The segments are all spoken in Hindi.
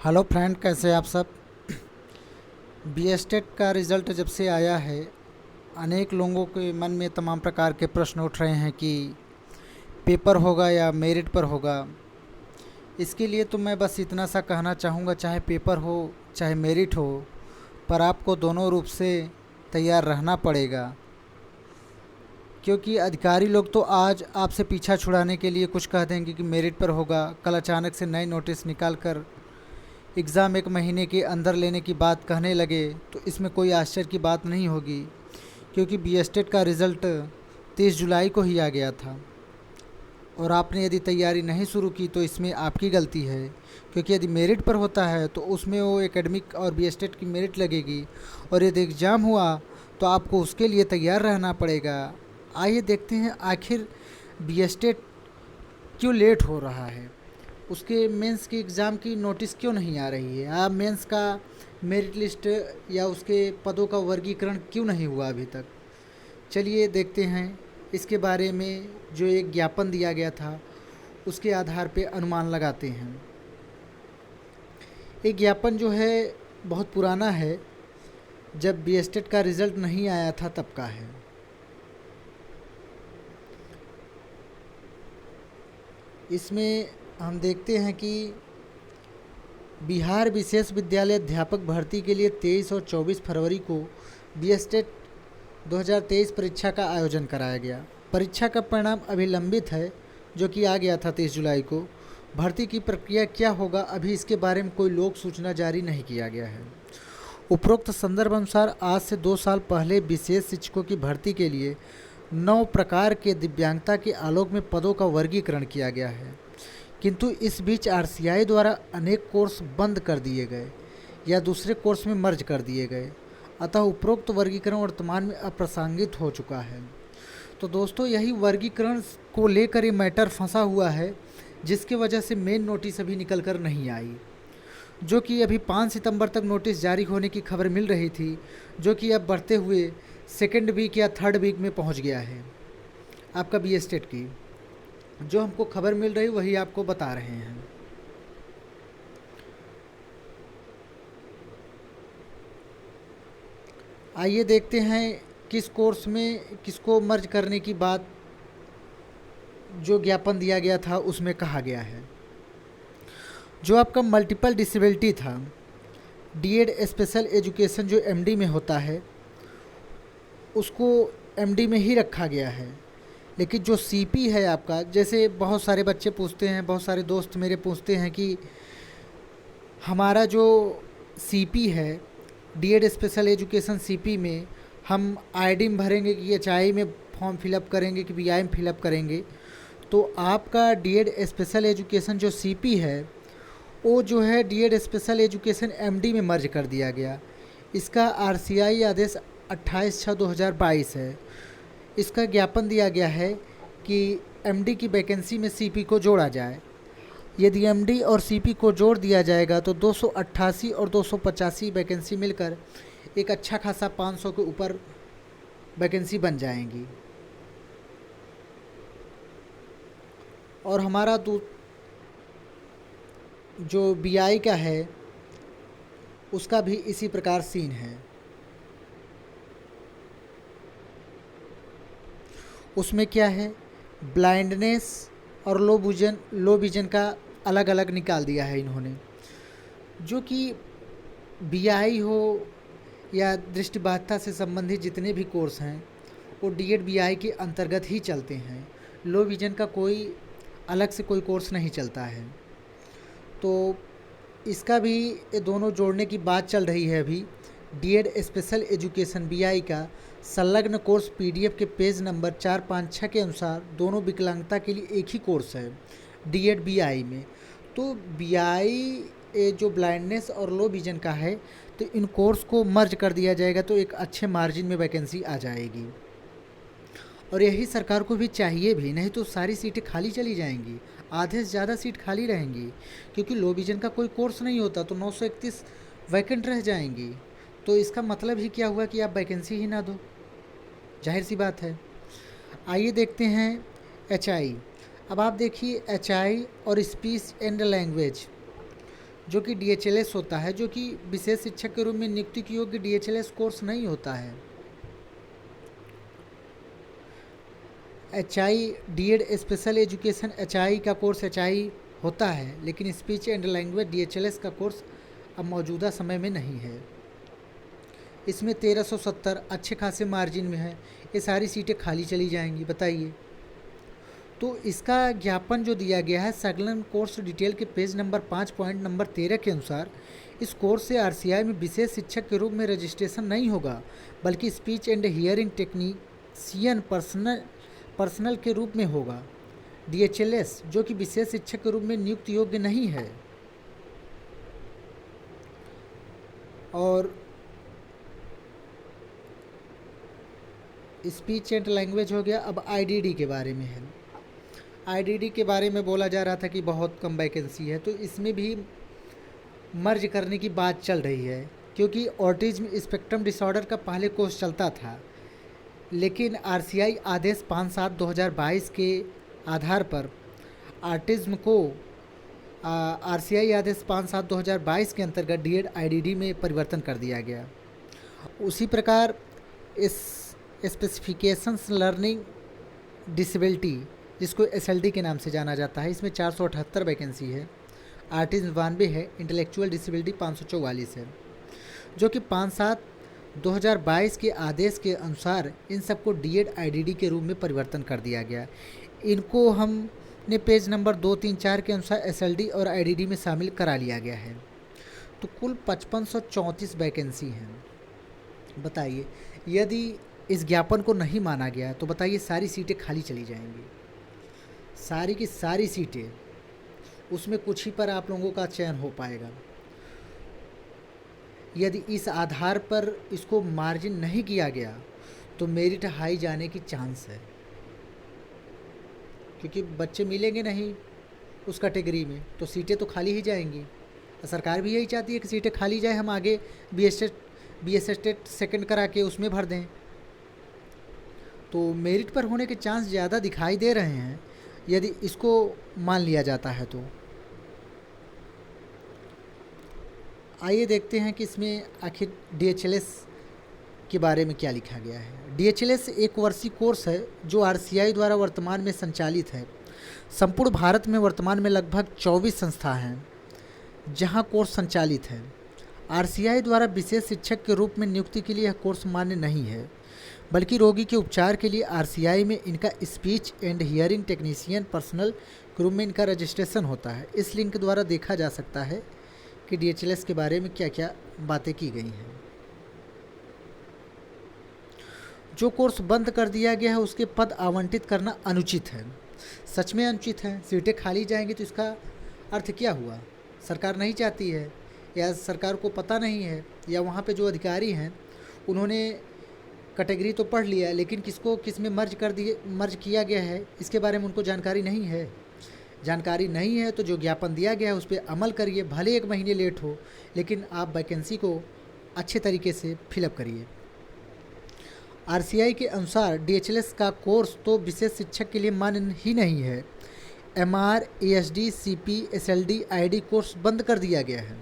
हेलो फ्रेंड, कैसे हैं आप सब। बीएसटेट का रिज़ल्ट जब से आया है, अनेक लोगों के मन में तमाम प्रकार के प्रश्न उठ रहे हैं कि पेपर होगा या मेरिट पर होगा। इसके लिए तो मैं बस इतना सा कहना चाहूँगा, चाहे पेपर हो चाहे मेरिट हो, पर आपको दोनों रूप से तैयार रहना पड़ेगा। क्योंकि अधिकारी लोग तो आज आपसे पीछा छुड़ाने के लिए कुछ कह देंगे कि मेरिट पर होगा, कल अचानक से नई नोटिस निकाल कर एग्ज़ाम एक महीने के अंदर लेने की बात कहने लगे, तो इसमें कोई आश्चर्य की बात नहीं होगी। क्योंकि बीएसटेट का रिज़ल्ट 30 जुलाई को ही आ गया था, और आपने यदि तैयारी नहीं शुरू की तो इसमें आपकी गलती है। क्योंकि यदि मेरिट पर होता है तो उसमें वो एकेडमिक और बीएसटेट की मेरिट लगेगी, और यदि एग्ज़ाम हुआ तो आपको उसके लिए तैयार रहना पड़ेगा। आइए देखते हैं आखिर बीएसटेट क्यों लेट हो रहा है, उसके मेंस के एग्ज़ाम की नोटिस क्यों नहीं आ रही है, आप मेंस का मेरिट लिस्ट या उसके पदों का वर्गीकरण क्यों नहीं हुआ अभी तक। चलिए देखते हैं इसके बारे में। जो एक ज्ञापन दिया गया था उसके आधार पे अनुमान लगाते हैं। एक ज्ञापन जो है बहुत पुराना है, जब बीएसटेट का रिज़ल्ट नहीं आया था तब का है। इसमें हम देखते हैं कि बिहार विशेष विद्यालय अध्यापक भर्ती के लिए 23 और 24 फरवरी को बीएसटेट 2023 परीक्षा का आयोजन कराया गया। परीक्षा का परिणाम अभी लंबित है, जो कि आ गया था 30 जुलाई को। भर्ती की प्रक्रिया क्या होगा, अभी इसके बारे में कोई लोक सूचना जारी नहीं किया गया है। उपरोक्त संदर्भ अनुसार आज से 2 साल पहले विशेष शिक्षकों की भर्ती के लिए 9 प्रकार के दिव्यांगता के आलोक में पदों का वर्गीकरण किया गया है, किंतु इस बीच आरसीआई द्वारा अनेक कोर्स बंद कर दिए गए या दूसरे कोर्स में मर्ज कर दिए गए। अतः उपरोक्त वर्गीकरण वर्तमान में अप्रासंगिक हो चुका है। तो दोस्तों, यही वर्गीकरण को लेकर ये मैटर फंसा हुआ है, जिसकी वजह से मेन नोटिस अभी निकल कर नहीं आई, जो कि अभी 5 सितंबर तक नोटिस जारी होने की खबर मिल रही थी, जो कि अब बढ़ते हुए सेकेंड वीक या थर्ड वीक में पहुंच गया है। आपका बीएसटेट की जो हमको खबर मिल रही वही आपको बता रहे हैं। आइए देखते हैं किस कोर्स में किसको मर्ज करने की बात जो ज्ञापन दिया गया था उसमें कहा गया है। जो आपका मल्टीपल डिसेबिलिटी था, डीएड स्पेशल एजुकेशन जो एमडी में होता है उसको एमडी में ही रखा गया है। लेकिन जो सीपी है आपका, जैसे बहुत सारे बच्चे पूछते हैं, बहुत सारे दोस्त मेरे पूछते हैं कि हमारा जो सीपी है डीएड स्पेशल एजुकेशन सीपी में हम आईडी में भरेंगे कि एचआई में फॉर्म फिलअप करेंगे कि बीआई में फिलअप करेंगे। तो आपका डीएड स्पेशल एजुकेशन जो सीपी है वो जो है डीएड स्पेशल एजुकेशन एमडी में मर्ज कर दिया गया। इसका आरसीआई आदेश 28/6/2022 है। इसका ज्ञापन दिया गया है कि एमडी की वैकेंसी में सीपी को जोड़ा जाए। यदि एमडी और सीपी को जोड़ दिया जाएगा तो 288 और 285 वैकेंसी मिलकर एक अच्छा खासा 500 के ऊपर वैकेंसी बन जाएंगी। और हमारा जो बीआई का है उसका भी इसी प्रकार सीन है। उसमें क्या है, ब्लाइंडनेस और लो विजन का अलग अलग निकाल दिया है इन्होंने। जो कि बीआई हो या दृष्टिबाधिता से संबंधित जितने भी कोर्स हैं वो डीएड बीआई के अंतर्गत ही चलते हैं। लो विजन का कोई अलग से कोई कोर्स नहीं चलता है। तो इसका भी ये दोनों जोड़ने की बात चल रही है अभी। डीएड स्पेशल एजुकेशन बीआई का संलग्न कोर्स पीडीएफ के पेज नंबर 456 के अनुसार दोनों विकलांगता के लिए एक ही कोर्स है डीएड बीआई में। तो बीआई जो ब्लाइंडनेस और लो विजन का है, तो इन कोर्स को मर्ज कर दिया जाएगा तो एक अच्छे मार्जिन में वैकेंसी आ जाएगी। और यही सरकार को भी चाहिए भी, नहीं तो सारी सीटें खाली चली जाएंगी, आधे से ज़्यादा सीट खाली रहेंगी। क्योंकि लो विजन का कोई कोर्स नहीं होता तो 931 वैकेंट रह जाएंगी। तो इसका मतलब ही क्या हुआ कि आप वैकेंसी ही ना दो, जाहिर सी बात है। आइए देखते हैं एचआई। अब आप देखिए एचआई और स्पीच एंड लैंग्वेज जो कि DHLS होता है, जो कि विशेष शिक्षक के रूप में नियुक्ति की योग्य DHLS कोर्स नहीं होता है। HI DED special education HI का कोर्स HI होता है, लेकिन स्पीच एंड लैंग्वेज DHLS का कोर्स अब मौजूदा समय में नहीं है। इसमें 1370 अच्छे खासे मार्जिन में है। ये सारी सीटें खाली चली जाएंगी, बताइए। तो इसका ज्ञापन जो दिया गया है संलग्न कोर्स डिटेल के पेज नंबर 5 पॉइंट नंबर 13 के अनुसार, इस कोर्स से RCI में विशेष शिक्षक के रूप में रजिस्ट्रेशन नहीं होगा, बल्कि speech and hearing technician personal के रूप में होगा। DHLS जो कि विशेष शिक्षक के रूप में नियुक्त योग्य नहीं है। और स्पीच एंड लैंग्वेज हो गया। अब IDD के बारे में है। IDD के बारे में बोला जा रहा था कि बहुत कम वैकेंसी है, तो इसमें भी मर्ज करने की बात चल रही है, क्योंकि ऑटिज्म स्पेक्ट्रम डिसऑर्डर का पहले कोर्स चलता था, लेकिन RCI आदेश 5/7/2022 के आधार पर ऑटिज्म को RCI आदेश 5/7/2022 के अंतर्गत DED IDD में परिवर्तन कर दिया गया। उसी प्रकार इस स्पेसिफिकेशंस लर्निंग डिसेबिलिटी, जिसको SLD के नाम से जाना जाता है, इसमें 478 वैकेंसी है। ऑटिज्म 92 है। इंटेलेक्चुअल डिसेबिलिटी 544 है, जो कि 5/7/2022 के आदेश के अनुसार इन सबको DED IDD के रूप में परिवर्तन कर दिया गया। इनको हमने पेज नंबर 2, 3, 4 के अनुसार SLD और IDD में शामिल करा लिया गया है। तो कुल 5534 वैकेंसी हैं। बताइए, यदि इस ज्ञापन को नहीं माना गया तो बताइए सारी सीटें खाली चली जाएंगी, सारी की सारी सीटें। उसमें कुछ ही पर आप लोगों का चयन हो पाएगा। यदि इस आधार पर इसको मार्जिन नहीं किया गया तो मेरिट हाई जाने की चांस है, क्योंकि बच्चे मिलेंगे नहीं उस कैटेगरी में, तो सीटें तो खाली ही जाएंगी। सरकार भी यही चाहती है कि सीटें खाली जाए, हम आगे BS टेट सेकेंड करा के उसमें भर दें। तो मेरिट पर होने के चांस ज़्यादा दिखाई दे रहे हैं यदि इसको मान लिया जाता है। तो आइए देखते हैं कि इसमें आखिर DHLS के बारे में क्या लिखा गया है। DHLS एक वर्षीय कोर्स है जो RCI द्वारा वर्तमान में संचालित है। संपूर्ण भारत में वर्तमान में लगभग 24 संस्था हैं जहां कोर्स संचालित है। RCI द्वारा विशेष शिक्षक के रूप में नियुक्ति के लिए यह कोर्स मान्य नहीं है, बल्कि रोगी के उपचार के लिए RCI में इनका speech and hearing technician personal के रूप में इनका रजिस्ट्रेशन होता है। इस लिंक द्वारा देखा जा सकता है कि DHLS के बारे में क्या क्या बातें की गई हैं। जो कोर्स बंद कर दिया गया है उसके पद आवंटित करना अनुचित है। सच में अनुचित है। सीटें खाली जाएंगी तो इसका अर्थ क्या हुआ? सरकार नहीं चाहती है, या सरकार को पता नहीं है, या वहाँ पे जो अधिकारी हैं उन्होंने कैटेगरी तो पढ़ लिया, लेकिन किसको किस में मर्ज किया गया है इसके बारे में उनको जानकारी नहीं है। जानकारी नहीं है तो जो ज्ञापन दिया गया है उस पर अमल करिए, भले 1 महीने लेट हो, लेकिन आप वैकेंसी को अच्छे तरीके से फिलअप करिए। RCI के अनुसार DHLS का कोर्स तो विशेष शिक्षक के लिए मान्य ही नहीं है। MR, ASD, CP, SLD, ID course बंद कर दिया गया है।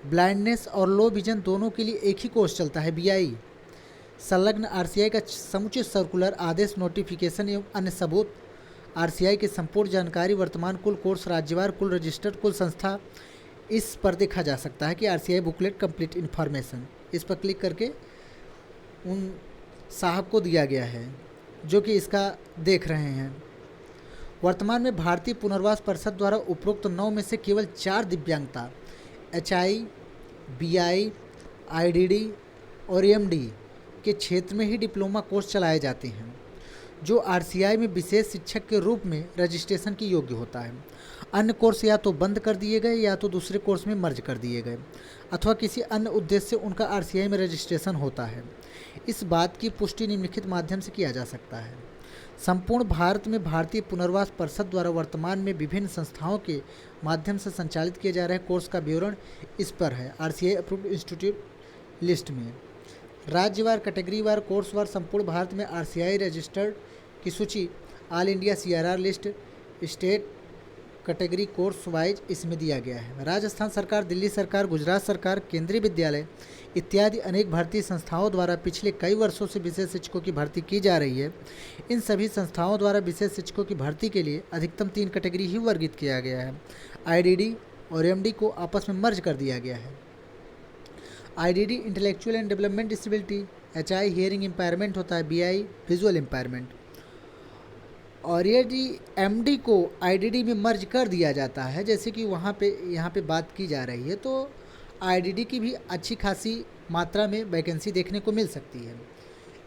ब्लाइंडनेस और लो विजन दोनों के लिए एक ही कोर्स चलता है, BI। संलग्न RCI का समुचित सर्कुलर आदेश, नोटिफिकेशन एवं अन्य सबूत RCI की संपूर्ण जानकारी, वर्तमान कुल कोर्स, राज्यवार कुल रजिस्टर्ड कुल संस्था, इस पर देखा जा सकता है कि RCI बुकलेट कंप्लीट इन्फॉर्मेशन, इस पर क्लिक करके उन साहब को दिया गया है जो कि इसका देख रहे हैं। वर्तमान में भारतीय पुनर्वास परिषद द्वारा उपरोक्त 9 में से केवल 4 दिव्यांगता HI, BI, IDD और EMD के क्षेत्र में ही डिप्लोमा कोर्स चलाए जाते हैं, जो RCI में विशेष शिक्षक के रूप में रजिस्ट्रेशन की योग्य होता है। अन्य कोर्स या तो बंद कर दिए गए या तो दूसरे कोर्स में मर्ज कर दिए गए, अथवा किसी अन्य उद्देश्य से उनका RCI में रजिस्ट्रेशन होता है। इस बात की पुष्टि निम्नलिखित माध्यम से किया जा सकता है। संपूर्ण भारत में भारतीय पुनर्वास परिषद द्वारा वर्तमान में विभिन्न संस्थाओं के माध्यम से संचालित किए जा रहे कोर्स का विवरण इस पर है। RCI अप्रूव्ड इंस्टीट्यूट लिस्ट में राज्यवार, कैटेगरीवार, कोर्सवार संपूर्ण भारत में RCI रजिस्टर्ड की सूची, all India CRR list, state category course wise इसमें दिया गया है। राजस्थान सरकार, दिल्ली सरकार, गुजरात सरकार, केंद्रीय विद्यालय इत्यादि अनेक भारतीय संस्थाओं द्वारा पिछले कई वर्षों से विशेष शिक्षकों की भर्ती की जा रही है। इन सभी संस्थाओं द्वारा विशेष शिक्षकों की भर्ती के लिए अधिकतम 3 कैटेगरी ही वर्गीकृत किया गया है। आईडीडी और एमडी को आपस में मर्ज कर दिया गया है। IDD intellectual and development disability, HI hearing impairment होता है, बीआई विजुअल इम्पायरमेंट। और यदि एमडी को आईडीडी में मर्ज कर दिया जाता है, जैसे कि यहाँ पे बात की जा रही है, तो आईडीडी की भी अच्छी खासी मात्रा में वैकेंसी देखने को मिल सकती है।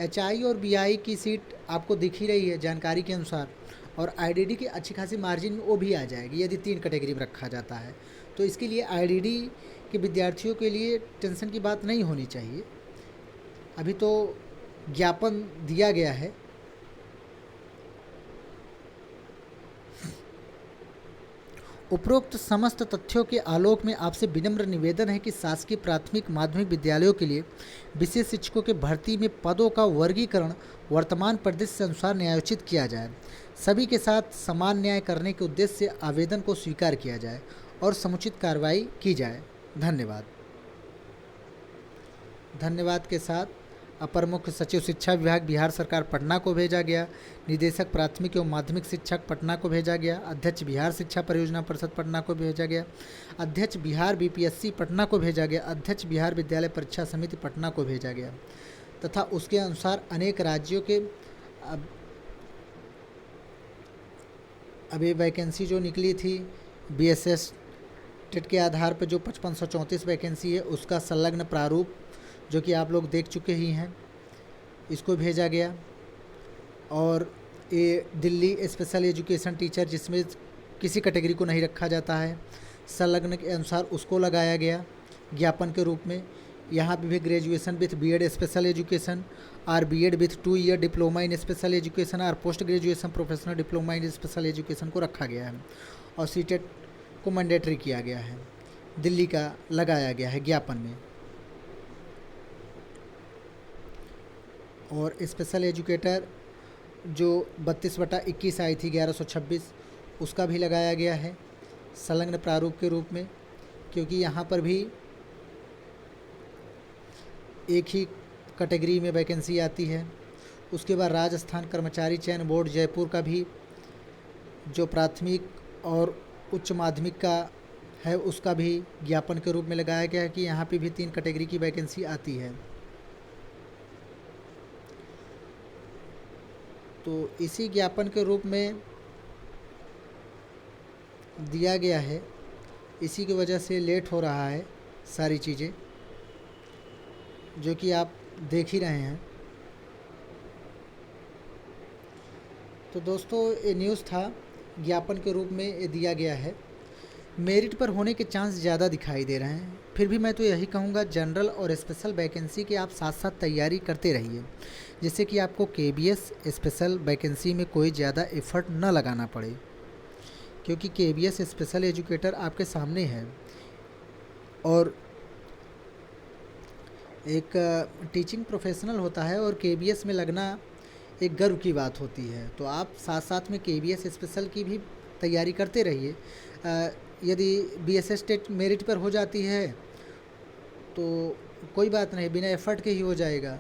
एचआई और बीआई की सीट आपको दिख ही रही है जानकारी के अनुसार, और आईडीडी की अच्छी खासी मार्जिन में वो भी आ जाएगी यदि 3 कैटेगरी में रखा जाता है। तो इसके लिए आईडीडी के विद्यार्थियों के लिए टेंशन की बात नहीं होनी चाहिए। अभी तो ज्ञापन दिया गया है। उपरोक्त समस्त तथ्यों के आलोक में आपसे विनम्र निवेदन है कि शासकीय प्राथमिक माध्यमिक विद्यालयों के लिए विशेष शिक्षकों के भर्ती में पदों का वर्गीकरण वर्तमान परिदृश्य से अनुसार न्यायोचित किया जाए। सभी के साथ समान न्याय करने के उद्देश्य से आवेदन को स्वीकार किया जाए और समुचित कार्रवाई की जाए। धन्यवाद। धन्यवाद के साथ अपर मुख्य सचिव शिक्षा विभाग बिहार सरकार पटना को भेजा गया, निदेशक प्राथमिक एवं माध्यमिक शिक्षक पटना को भेजा गया, अध्यक्ष बिहार शिक्षा परियोजना परिषद पटना को भेजा गया, अध्यक्ष बिहार बीपीएससी पटना को भेजा गया, अध्यक्ष बिहार विद्यालय परीक्षा समिति पटना को भेजा गया तथा उसके अनुसार अनेक राज्यों के अभी वैकेंसी जो निकली थी बीएसएस टेट के आधार पर जो 5534 वैकेंसी है उसका संलग्न प्रारूप जो कि आप लोग देख चुके ही हैं, इसको भेजा गया। और ये दिल्ली स्पेशल एजुकेशन टीचर जिसमें किसी कैटेगरी को नहीं रखा जाता है, संलग्न के अनुसार उसको लगाया गया ज्ञापन के रूप में। यहाँ पे भी graduation with BEd special education और BEd with 2 year diploma in special education और post graduation professional diploma in special education को रखा गया है और सीटेट को मैंडेटरी किया गया है, दिल्ली का लगाया गया है ज्ञापन में। और स्पेशल एजुकेटर जो 32/21 आई थी 1126 उसका भी लगाया गया है संलग्न प्रारूप के रूप में, क्योंकि यहाँ पर भी एक ही कैटेगरी में वैकेंसी आती है। उसके बाद राजस्थान कर्मचारी चयन बोर्ड जयपुर का भी जो प्राथमिक और उच्च माध्यमिक का है उसका भी ज्ञापन के रूप में लगाया गया है कि यहाँ पे भी 3 कैटेगरी की वैकेंसी आती है। तो इसी ज्ञापन के रूप में दिया गया है, इसी की वजह से लेट हो रहा है सारी चीज़ें जो कि आप देख ही रहे हैं। तो दोस्तों ये न्यूज़ था, ज्ञापन के रूप में ये दिया गया है। मेरिट पर होने के चांस ज़्यादा दिखाई दे रहे हैं, फिर भी मैं तो यही कहूँगा जनरल और स्पेशल वैकेंसी की आप साथ साथ तैयारी करते रहिए, जिससे कि आपको केबीएस स्पेशल वैकेंसी में कोई ज़्यादा एफर्ट न लगाना पड़े, क्योंकि केबीएस स्पेशल एजुकेटर आपके सामने है और एक टीचिंग प्रोफेशनल होता है और केबीएस में लगना एक गर्व की बात होती है। तो आप साथ साथ में केबीएस स्पेशल की भी तैयारी करते रहिए। यदि बीएसएस टेट मेरिट पर हो जाती है तो कोई बात नहीं, बिना एफर्ट के ही हो जाएगा,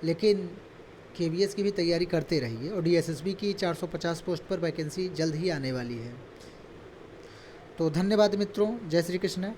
लेकिन केबीएस की भी तैयारी करते रहिए। और डीएसएसबी की 450 पोस्ट पर वैकेंसी जल्द ही आने वाली है। तो धन्यवाद मित्रों, जय श्री कृष्ण।